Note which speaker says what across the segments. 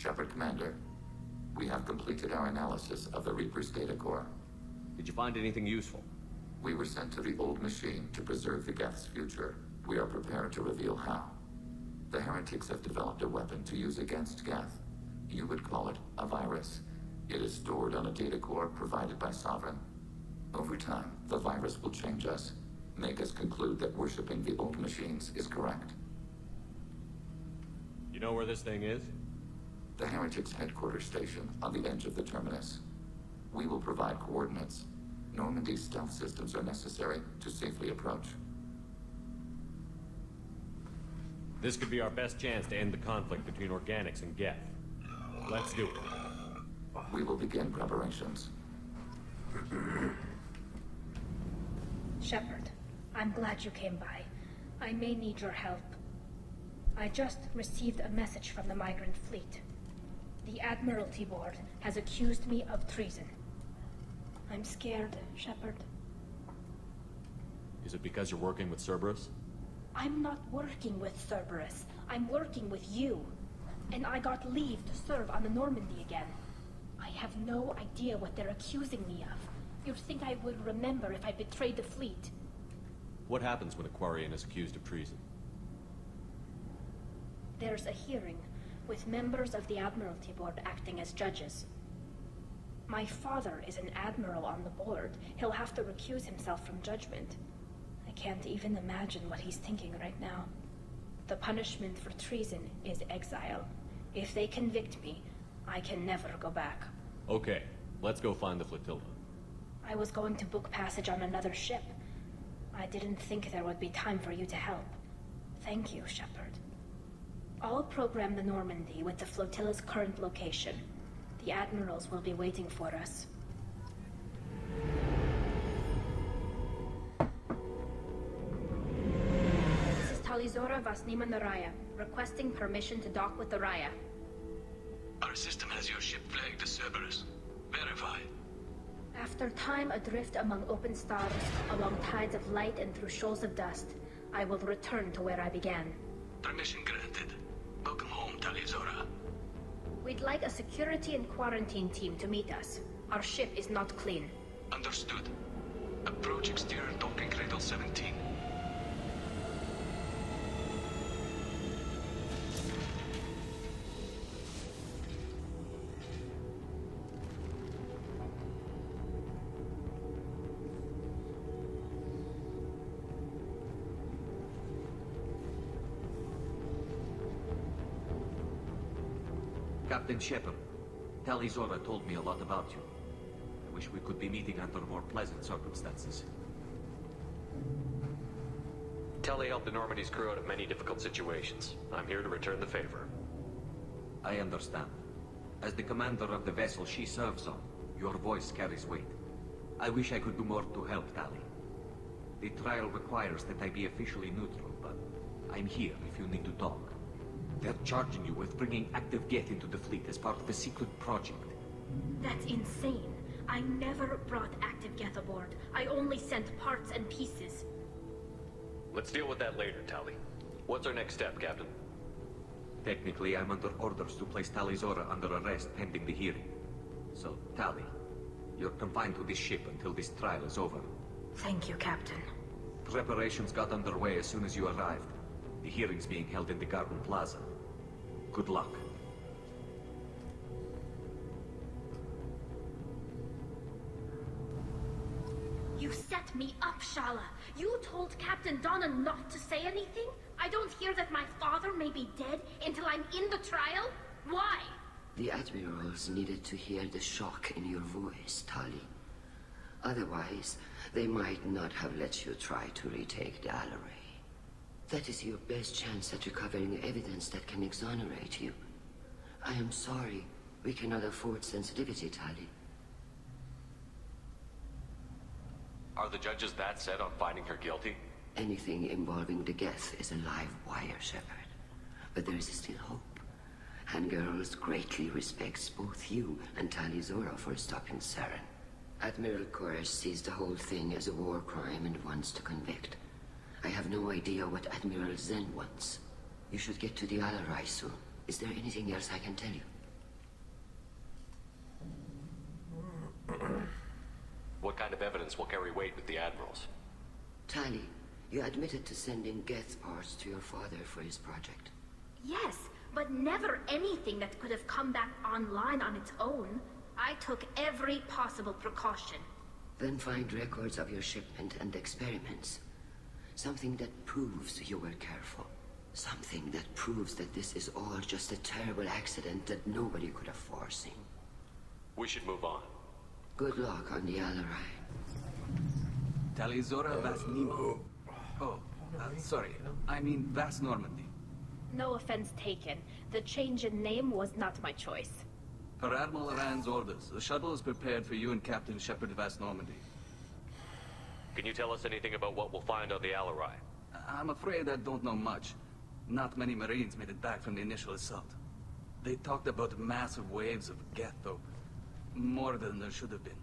Speaker 1: Shepard, Commander. We have completed our analysis of the Reaper's data core.
Speaker 2: Did you find anything useful?
Speaker 1: We were sent to the old machine to preserve the Geth's future. We are prepared to reveal how. The heretics have developed a weapon to use against Geth. You would call it a virus. It is stored on a data core provided by Sovereign. Over time, the virus will change us, make us conclude that worshipping the old machines is correct.
Speaker 2: You know where this thing is?
Speaker 1: The heretics' headquarters station on the edge of the terminus. We will provide coordinates. Normandy's stealth systems are necessary to safely approach.
Speaker 2: This could be our best chance to end the conflict between organics and Geth. Let's do it.
Speaker 1: We will begin preparations.
Speaker 3: Shepard, I'm glad you came by. I may need your help. I just received a message from the migrant fleet. The Admiralty Board has accused me of treason. I'm scared, Shepard.
Speaker 2: Is it because you're working with Cerberus?
Speaker 3: I'm not working with Cerberus. I'm working with you. And I got leave to serve on the Normandy again. I have no idea what they're accusing me of. You'd think I would remember if I betrayed the fleet.
Speaker 2: What happens when a Quarian is accused of treason?
Speaker 3: There's a hearing, with members of the Admiralty Board acting as judges. My father is an admiral on the board. He'll have to recuse himself from judgment. I can't even imagine what he's thinking right now. The punishment for treason is exile. If they convict me, I can never go back.
Speaker 2: Okay, let's go find the flotilla.
Speaker 3: I was going to book passage on another ship. I didn't think there would be time for you to help. Thank you, Shepard. I'll program the Normandy with the flotilla's current location. The admirals will be waiting for us. This is Tali'S Vasnima Naraya, requesting permission to dock with the Raya.
Speaker 4: Our system has your ship flagged as Cerberus. Verify.
Speaker 3: After time adrift among open stars, along tides of light and through shoals of dust, I will return to where I began.
Speaker 4: Permission granted. Welcome home, Tali'S.
Speaker 3: We'd like a security and quarantine team to meet us. Our ship is not clean.
Speaker 4: Understood. Approach exterior docking cradle 17.
Speaker 5: Captain Shepard, Tali'S told me a lot about you. I wish we could be meeting under more pleasant circumstances.
Speaker 6: Tali helped the Normandy's crew out of many difficult situations. I'm here to return the favor.
Speaker 5: I understand. As the commander of the vessel she serves on, your voice carries weight. I wish I could do more to help Tali. The trial requires that I be officially neutral, but I'm here if you need to talk. They're charging you with bringing active Geth into the fleet as part of a secret project.
Speaker 3: That's insane. I never brought active Geth aboard. I only sent parts and pieces.
Speaker 6: Let's deal with that later, Tali. What's our next step, Captain?
Speaker 5: Technically, I'm under orders to place Tali'S under arrest pending the hearing. So, Tali, you're confined to this ship until this trial is over.
Speaker 3: Thank you, Captain.
Speaker 5: Preparations got underway as soon as you arrived. The hearing's being held in the Garden Plaza. Good luck.
Speaker 3: You set me up, Shala. You told Captain Donna not to say anything? I don't hear that my father may be dead until I'm in the trial? Why?
Speaker 7: The admirals needed to hear the shock in your voice, Tali. Otherwise, they might not have let you try to retake the Alaray. That is your best chance at recovering evidence that can exonerate you. I am sorry. We cannot afford sensitivity, Tali.
Speaker 6: Are the judges that set on finding her guilty?
Speaker 7: Anything involving the Geth is a live wire, Shepard. But there is still hope. And girls greatly respects both you and Tali'S for stopping Saren. Admiral Koresh sees the whole thing as a war crime and wants to convict. I have no idea what Admiral Zen wants. You should get to the Alarai soon. Is there anything else I can tell you?
Speaker 6: What kind of evidence will carry weight with the Admirals?
Speaker 7: Tali, you admitted to sending Geth parts to your father for his project.
Speaker 3: Yes, but never anything that could have come back online on its own. I took every possible precaution.
Speaker 7: Then find records of your shipment and experiments. Something that proves you were careful. Something that proves that this is all just a terrible accident that nobody could have foreseen.
Speaker 6: We should move on.
Speaker 7: Good luck on the Alarai.
Speaker 8: Tali'S Vast Nemo. Oh, sorry. I mean Vast Normandy.
Speaker 3: No offense taken. The change in name was not my choice.
Speaker 8: Per Admiral Rand's orders, the shuttle is prepared for you and Captain Shepard Vast Normandy.
Speaker 6: Can you tell us anything about what we'll find on the Alarai?
Speaker 8: I'm afraid I don't know much. Not many Marines made it back from the initial assault. They talked about massive waves of Geth, though. More than there should have been.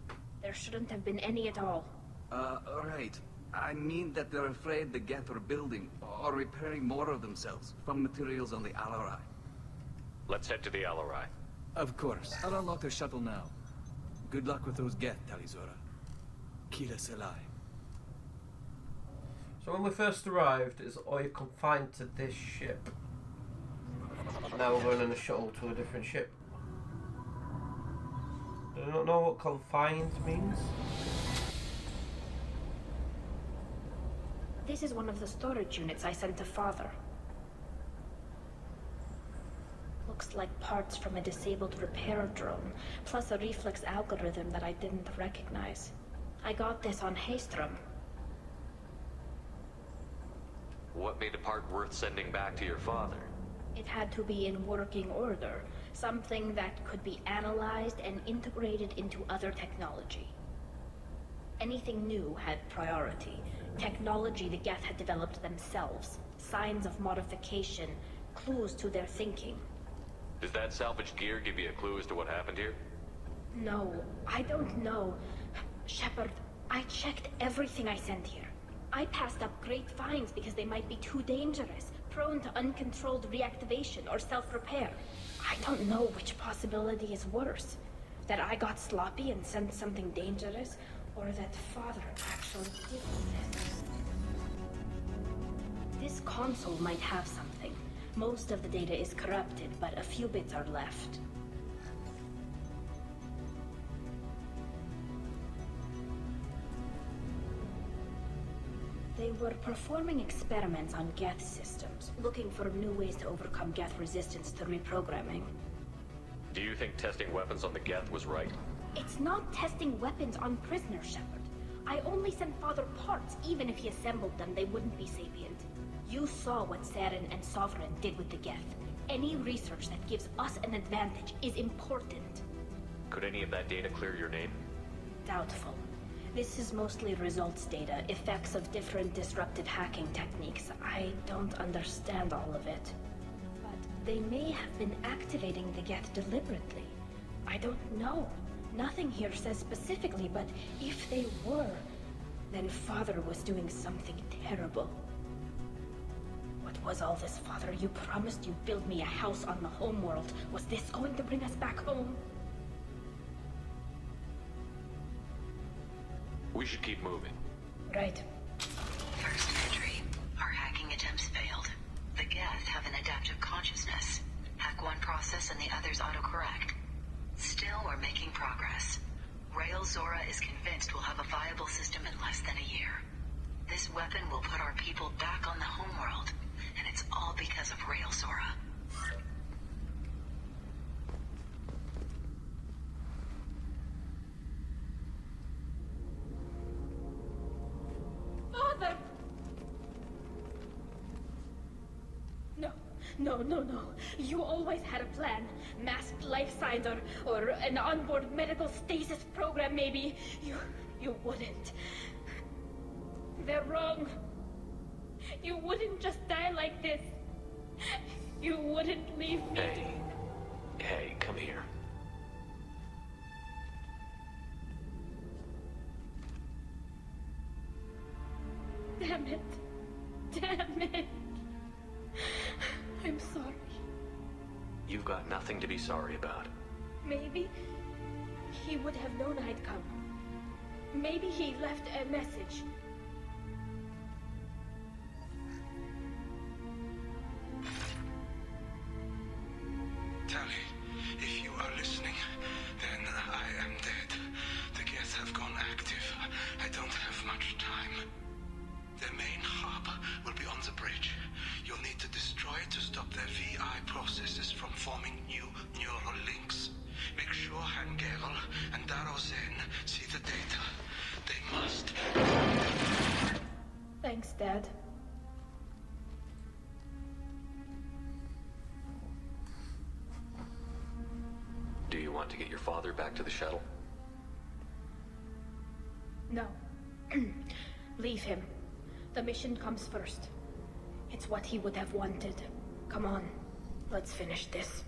Speaker 3: There shouldn't have been any at all.
Speaker 8: Right. I mean that they're afraid the Geth are building or repairing more of themselves from materials on the Alarai.
Speaker 6: Let's head to the Alarai.
Speaker 8: Of course. I'll unlock the shuttle now. Good luck with those Geth, Tali'S. Kila Selai.
Speaker 9: So when we first arrived, it's all confined to this ship. Now we're going on a shuttle to a different ship. Do you not know what confined means?
Speaker 3: This is one of the storage units I sent to Father. Looks like parts from a disabled repair drone, plus a reflex algorithm that I didn't recognize. I got this on Haystrom.
Speaker 6: What made the part worth sending back to your father?
Speaker 3: It had to be in working order, something that could be analyzed and integrated into other technology. Anything new had priority. Technology the Geth had developed themselves, signs of modification, clues to their thinking.
Speaker 6: Does that salvage gear give you a clue as to what happened here?
Speaker 3: No, I don't know. Shepard, I checked everything I sent here. I passed up great finds because they might be too dangerous, prone to uncontrolled reactivation or self-repair. I don't know which possibility is worse. That I got sloppy and sent something dangerous, or that Father actually did this. This console might have something. Most of the data is corrupted, but a few bits are left. They were performing experiments on Geth systems, looking for new ways to overcome Geth resistance to reprogramming.
Speaker 6: Do you think testing weapons on the Geth was right?
Speaker 3: It's not testing weapons on prisoners, Shepard. I only sent Father parts. Even if he assembled them, they wouldn't be sapient. You saw what Saren and Sovereign did with the Geth. Any research that gives us an advantage is important.
Speaker 6: Could any of that data clear your name?
Speaker 3: Doubtful. This is mostly results data, effects of different disruptive hacking techniques. I don't understand all of it. But they may have been activating the Geth deliberately. I don't know. Nothing here says specifically, but if they were, then Father was doing something terrible. What was all this, Father? You promised you'd build me a house on the homeworld. Was this going to bring us back home?
Speaker 6: We should keep moving.
Speaker 3: Right.
Speaker 10: First entry. Our hacking attempts failed. The Geth have an adaptive consciousness. Hack one process and the others autocorrect. Still, we're making progress. Rail Zora is convinced we'll have a viable system in less than a year. This weapon will put our people back on the homeworld, and it's all because of Rail Zora.
Speaker 3: Father! No. You always had a plan. Masked life signs or an onboard medical stasis program, maybe. You wouldn't. They're wrong. You wouldn't just die like this. You wouldn't leave me.
Speaker 6: Hey, come here.
Speaker 3: Damn it. I'm sorry.
Speaker 6: You've got nothing to be sorry about.
Speaker 3: Maybe he would have known I'd come. Maybe he left a message.
Speaker 4: Tali, if you are listening, then I am dead. The Geth have gone active. I don't have much time. Their main hub will be on the bridge. You'll need to destroy it to stop their VI processes from forming new neural links. Make sure Hangerel and Darozen see the data. They must.
Speaker 3: Thanks, Dad.
Speaker 6: Do you want to get your father back to the shuttle?
Speaker 3: No. Leave him. The mission comes first. It's what he would have wanted. Come on, let's finish this.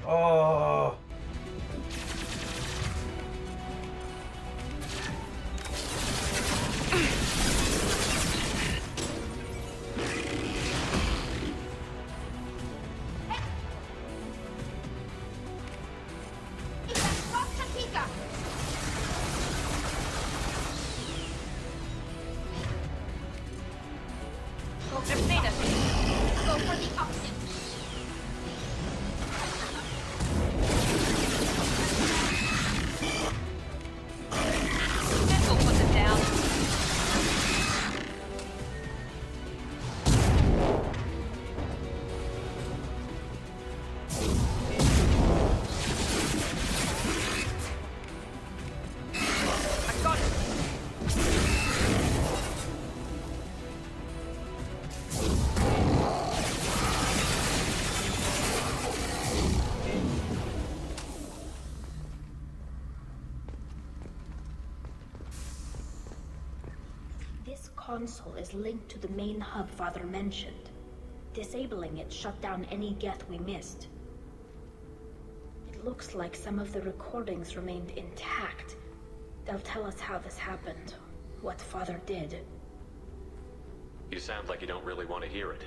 Speaker 9: Oh.
Speaker 3: Go for the option. This console is linked to the main hub Father mentioned. Disabling it shut down any Geth we missed. It looks like some of the recordings remained intact. They'll tell us how this happened, what Father did.
Speaker 6: You sound like you don't really want to hear it.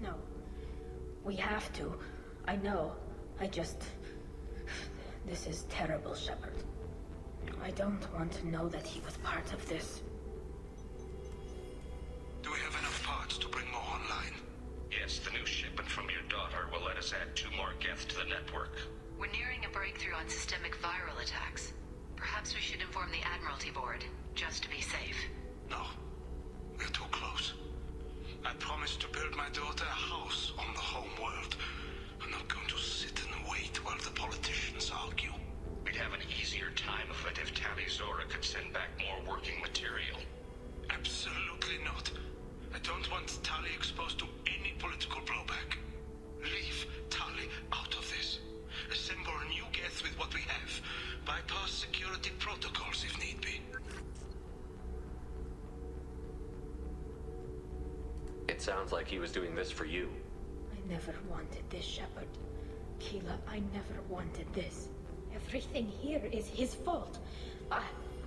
Speaker 3: No. We have to. I know. This is terrible, Shepard. I don't want to know that he was part of this.
Speaker 4: Do we have enough parts to bring more online?
Speaker 11: Yes, the new shipment from your daughter will let us add 2 more Geth to the network.
Speaker 10: We're nearing a breakthrough on systemic viral attacks. Perhaps we should inform the Admiralty Board, just to be safe.
Speaker 4: No. We're too close. I promised to build my daughter a house on the home world. I'm not going to sit and wait while the politicians argue.
Speaker 11: We'd have an easier time of it if Tali'S could send back more working material.
Speaker 4: Absolutely not. I don't want Tali exposed to any political blowback. Leave Tali out of this. Assemble a new Geth with what we have. Bypass security protocols if need be.
Speaker 6: It sounds like he was doing this for you.
Speaker 3: I never wanted this, Shepard. Keela, I never wanted this. Everything here is his fault.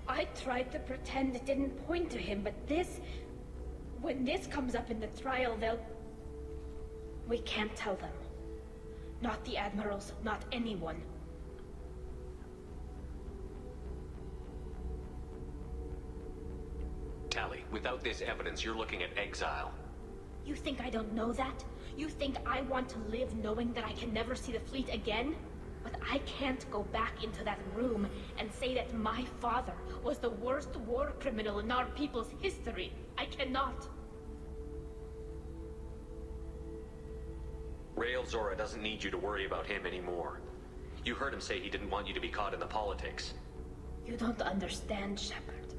Speaker 3: I tried to pretend it didn't point to him, but this... When this comes up in the trial, they'll... We can't tell them. Not the Admirals, not anyone.
Speaker 6: Tali, without this evidence, you're looking at exile.
Speaker 3: You think I don't know that? You think I want to live knowing that I can never see the fleet again? But I can't go back into that room and say that my father was the worst war criminal in our people's history. I cannot.
Speaker 6: Rail Zora doesn't need you to worry about him anymore. You heard him say he didn't want you to be caught in the politics.
Speaker 3: You don't understand, Shepard.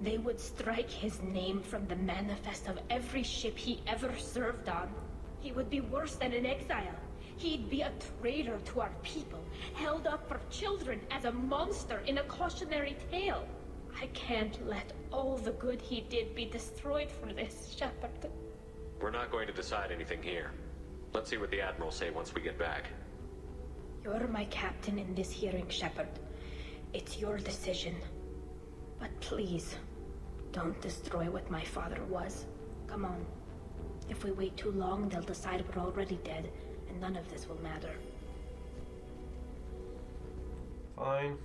Speaker 3: They would strike his name from the manifest of every ship he ever served on. He would be worse than an exile. He'd be a traitor to our people, held up for children as a monster in a cautionary tale. I can't let all the good he did be destroyed for this, Shepard.
Speaker 6: We're not going to decide anything here. Let's see what the Admiral say once we get back.
Speaker 3: You're my captain in this hearing, Shepard. It's your decision. But please, don't destroy what my father was. Come on. If we wait too long, they'll decide we're already dead, and none of this will matter.
Speaker 9: Fine.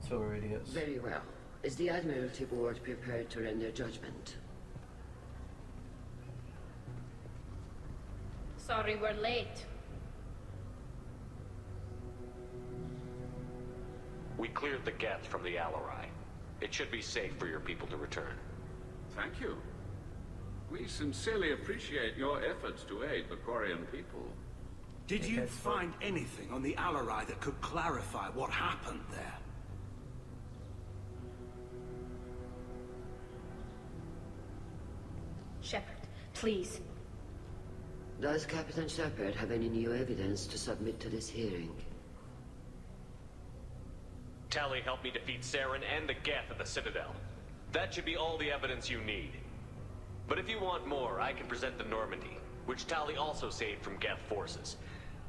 Speaker 9: So we're idiots.
Speaker 7: Very well. Is the Admiralty Board prepared to render judgment?
Speaker 3: Sorry we're late.
Speaker 6: We cleared the Geth from the Alarai. It should be safe for your people to return.
Speaker 12: Thank you. We sincerely appreciate your efforts to aid the Quarian people.
Speaker 13: Did you find anything on the Alarai that could clarify what happened there?
Speaker 3: Shepard, please.
Speaker 7: Does Captain Shepard have any new evidence to submit to this hearing?
Speaker 6: Tali helped me defeat Saren and the Geth at the Citadel. That should be all the evidence you need. But if you want more, I can present the Normandy, which Tali also saved from Geth forces,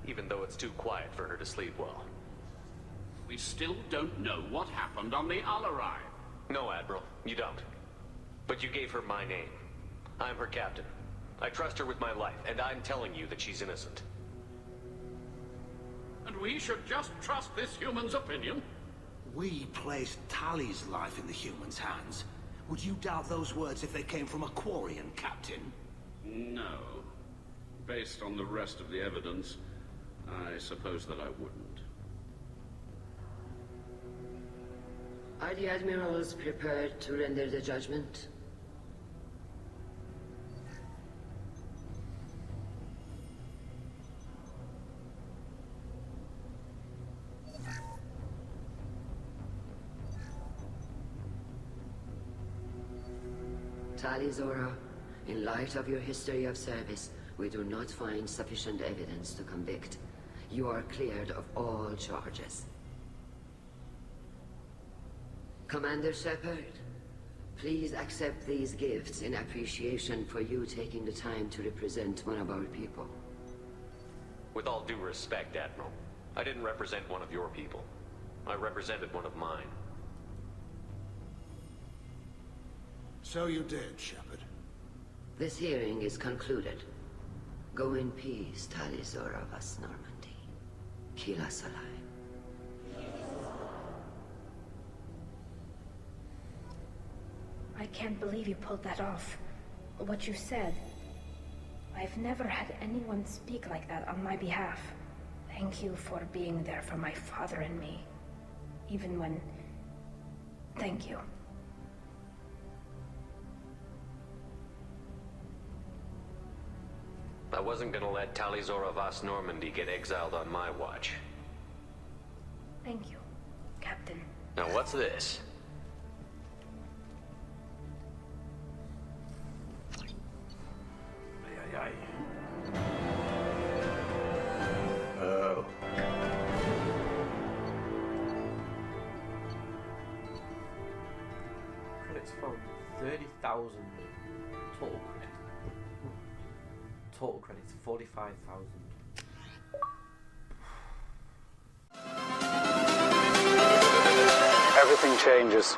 Speaker 6: even though it's too quiet for her to sleep well.
Speaker 12: We still don't know what happened on the Alarai.
Speaker 6: No, Admiral, you don't. But you gave her my name. I'm her captain. I trust her with my life, and I'm telling you that she's innocent.
Speaker 12: And we should just trust this human's opinion?
Speaker 13: We placed Tali's life in the human's hands. Would you doubt those words if they came from a Quarian, Captain?
Speaker 12: No. Based on the rest of the evidence, I suppose that I wouldn't.
Speaker 7: Are the Admirals prepared to render the judgment? Tali'S, in light of your history of service, we do not find sufficient evidence to convict. You are cleared of all charges. Commander Shepard, please accept these gifts in appreciation for you taking the time to represent one of our people.
Speaker 6: With all due respect, Admiral, I didn't represent one of your people. I represented one of mine.
Speaker 13: So you did, Shepard.
Speaker 7: This hearing is concluded. Go in peace, Tali'S vas Normandy. Kila Salai.
Speaker 3: I can't believe you pulled that off. What you said. I've never had anyone speak like that on my behalf. Thank you for being there for my father and me. Even when... Thank you.
Speaker 6: I wasn't gonna let Tali'S vas Normandy get exiled on my watch.
Speaker 3: Thank you, Captain.
Speaker 6: Now what's this?
Speaker 9: Oh. Credits from 30,000 total credit. Total credits 45,000.
Speaker 14: Everything changes.